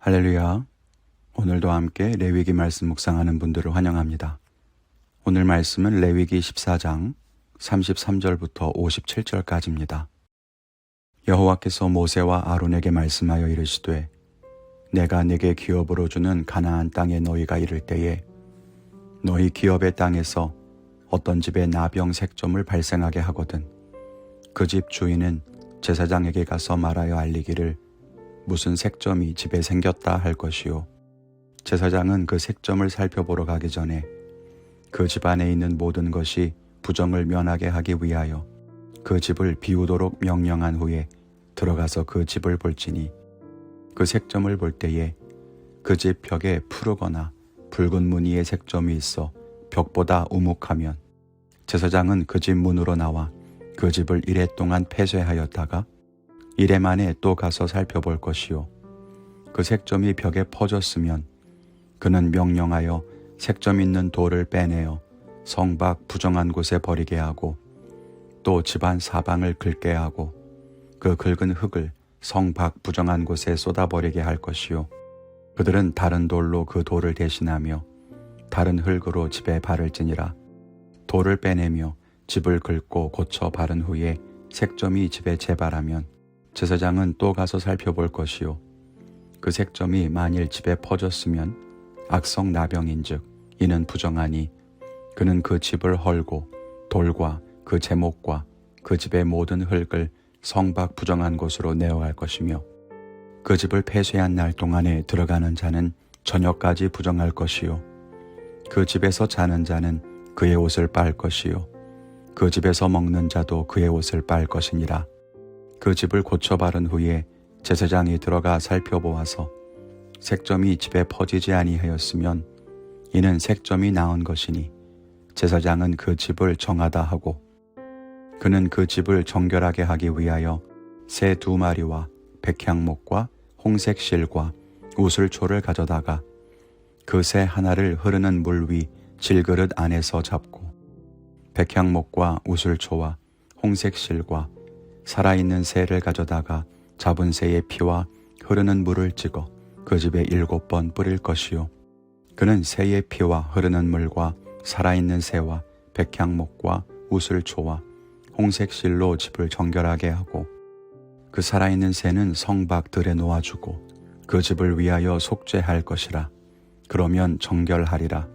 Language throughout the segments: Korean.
할렐루야. 오늘도 함께 레위기 말씀 묵상하는 분들을 환영합니다. 오늘 말씀은 레위기 14장 33절부터 57절까지입니다. 여호와께서 모세와 아론에게 말씀하여 이르시되 내가 네게 기업으로 주는 가나안 땅에 너희가 이를 때에 너희 기업의 땅에서 어떤 집에 나병 색점을 발생하게 하거든 그 집 주인은 제사장에게 가서 말하여 알리기를 무슨 색점이 집에 생겼다 할 것이요 제사장은 그 색점을 살펴보러 가기 전에 그 집 안에 있는 모든 것이 부정을 면하게 하기 위하여 그 집을 비우도록 명령한 후에 들어가서 그 집을 볼지니 그 색점을 볼 때에 그 집 벽에 푸르거나 붉은 무늬의 색점이 있어 벽보다 우묵하면 제사장은 그 집 문으로 나와 그 집을 이레 동안 폐쇄하였다가 이레 만에 또 가서 살펴볼 것이요 그 색점이 벽에 퍼졌으면 그는 명령하여 색점 있는 돌을 빼내어 성 밖 부정한 곳에 버리게 하고 또 집안 사방을 긁게 하고 그 긁은 흙을 성 밖 부정한 곳에 쏟아버리게 할 것이요 그들은 다른 돌로 그 돌을 대신하며 다른 흙으로 집에 바를지니라 돌을 빼내며 집을 긁고 고쳐 바른 후에 색점이 집에 재발하면 제사장은 또 가서 살펴볼 것이요 그 색점이 만일 집에 퍼졌으면 악성 나병인즉 이는 부정하니 그는 그 집을 헐고 돌과 그 제목과 그 집의 모든 흙을 성 밖 부정한 곳으로 내어갈 것이며 그 집을 폐쇄한 날 동안에 들어가는 자는 저녁까지 부정할 것이요 그 집에서 자는 자는 그의 옷을 빨 것이요 그 집에서 먹는 자도 그의 옷을 빨 것이니라 그 집을 고쳐 바른 후에 제사장이 들어가 살펴보아서 색점이 집에 퍼지지 아니하였으면 이는 색점이 나은 것이니 제사장은 그 집을 정하다 하고 그는 그 집을 정결하게 하기 위하여 새 2마리와 백향목과 홍색 실과 우슬초를 가져다가 그 새 하나를 흐르는 물 위 질그릇 안에서 잡고 백향목과 우슬초와 홍색 실과 살아있는 새를 가져다가 잡은 새의 피와 흐르는 물을 찍어 그 집에 7번 뿌릴 것이요 그는 새의 피와 흐르는 물과 살아있는 새와 백향목과 우슬초와 홍색 실로 집을 정결하게 하고 그 살아있는 새는 성 밖 들에 놓아주고 그 집을 위하여 속죄할 것이라 그러면 정결하리라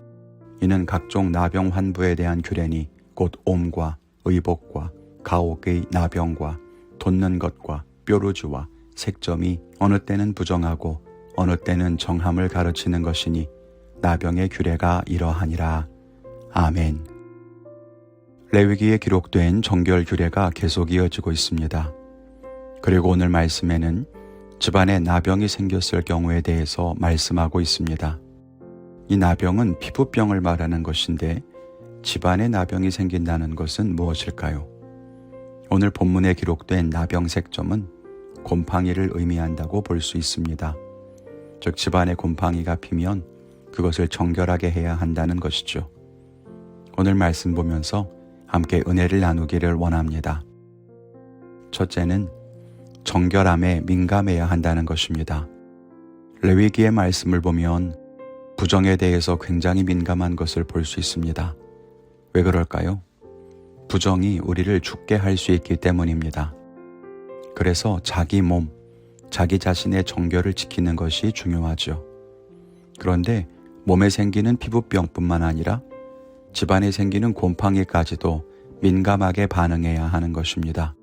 이는 각종 나병 환부에 대한 규례니 곧 옴과 의복과 가옥의 나병과 돋는 것과 뾰루지와 색점이 어느 때는 부정하고 어느 때는 정함을 가르치는 것이니 나병의 규례가 이러하니라. 아멘. 레위기에 기록된 정결 규례가 계속 이어지고 있습니다. 그리고 오늘 말씀에는 집안에 나병이 생겼을 경우에 대해서 말씀하고 있습니다. 이 나병은 피부병을 말하는 것인데 집안에 나병이 생긴다는 것은 무엇일까요? 오늘 본문에 기록된 나병 색점은 곰팡이를 의미한다고 볼 수 있습니다. 즉 집안에 곰팡이가 피면 그것을 정결하게 해야 한다는 것이죠. 오늘 말씀 보면서 함께 은혜를 나누기를 원합니다. 첫째는 정결함에 민감해야 한다는 것입니다. 레위기의 말씀을 보면 부정에 대해서 굉장히 민감한 것을 볼 수 있습니다. 왜 그럴까요? 부정이 우리를 죽게 할 수 있기 때문입니다. 그래서 자기 몸, 자기 자신의 정결을 지키는 것이 중요하죠. 그런데 몸에 생기는 피부병뿐만 아니라 집안에 생기는 곰팡이까지도 민감하게 반응해야 하는 것입니다.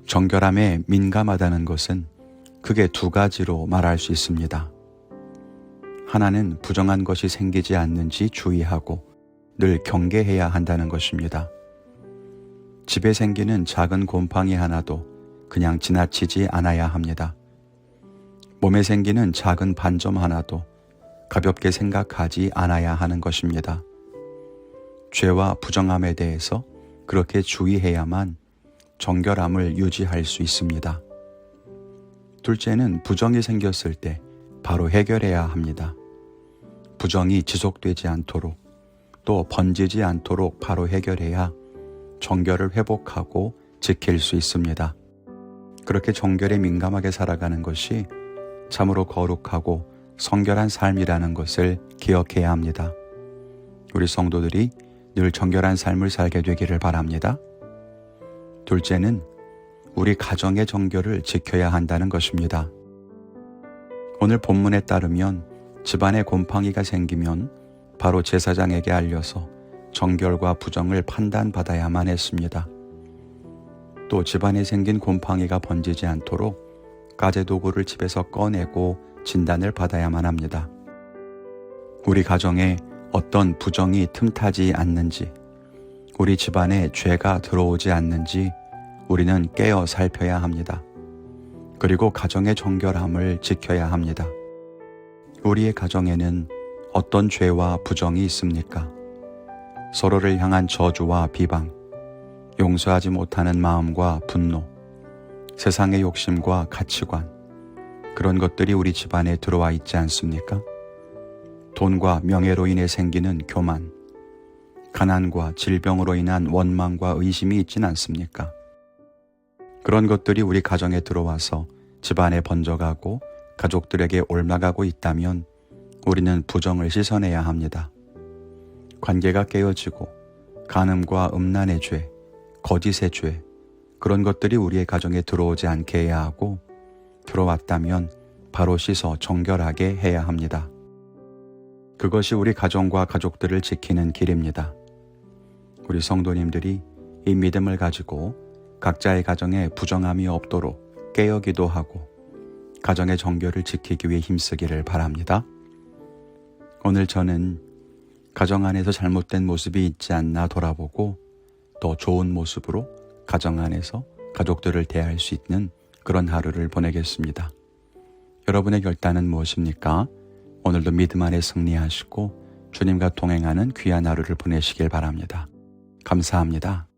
정결함에 민감하다는 것은 크게 2가지로 말할 수 있습니다. 하나는 부정한 것이 생기지 않는지 주의하고 늘 경계해야 한다는 것입니다. 집에 생기는 작은 곰팡이 하나도 그냥 지나치지 않아야 합니다. 몸에 생기는 작은 반점 하나도 가볍게 생각하지 않아야 하는 것입니다. 죄와 부정함에 대해서 그렇게 주의해야만 정결함을 유지할 수 있습니다. 둘째는 부정이 생겼을 때 바로 해결해야 합니다. 부정이 지속되지 않도록 또 번지지 않도록 바로 해결해야 정결을 회복하고 지킬 수 있습니다. 그렇게 정결에 민감하게 살아가는 것이 참으로 거룩하고 성결한 삶이라는 것을 기억해야 합니다. 우리 성도들이 늘 정결한 삶을 살게 되기를 바랍니다. 둘째는 우리 가정의 정결을 지켜야 한다는 것입니다. 오늘 본문에 따르면 집안에 곰팡이가 생기면 바로 제사장에게 알려서 정결과 부정을 판단받아야만 했습니다. 또 집안에 생긴 곰팡이가 번지지 않도록 가재도구를 집에서 꺼내고 진단을 받아야만 합니다. 우리 가정에 어떤 부정이 틈타지 않는지, 우리 집안에 죄가 들어오지 않는지 우리는 깨어 살펴야 합니다. 그리고 가정의 정결함을 지켜야 합니다. 우리의 가정에는 어떤 죄와 부정이 있습니까? 서로를 향한 저주와 비방, 용서하지 못하는 마음과 분노, 세상의 욕심과 가치관, 그런 것들이 우리 집안에 들어와 있지 않습니까? 돈과 명예로 인해 생기는 교만, 가난과 질병으로 인한 원망과 의심이 있진 않습니까? 그런 것들이 우리 가정에 들어와서 집안에 번져가고 가족들에게 옮아가고 있다면 우리는 부정을 씻어내야 합니다. 관계가 깨어지고 간음과 음란의 죄, 거짓의 죄, 그런 것들이 우리의 가정에 들어오지 않게 해야 하고 들어왔다면 바로 씻어 정결하게 해야 합니다. 그것이 우리 가정과 가족들을 지키는 길입니다. 우리 성도님들이 이 믿음을 가지고 각자의 가정에 부정함이 없도록 깨어 기도하고 가정의 정결을 지키기 위해 힘쓰기를 바랍니다. 오늘 저는 가정 안에서 잘못된 모습이 있지 않나 돌아보고 더 좋은 모습으로 가정 안에서 가족들을 대할 수 있는 그런 하루를 보내겠습니다. 여러분의 결단은 무엇입니까? 오늘도 믿음 안에 승리하시고 주님과 동행하는 귀한 하루를 보내시길 바랍니다. 감사합니다.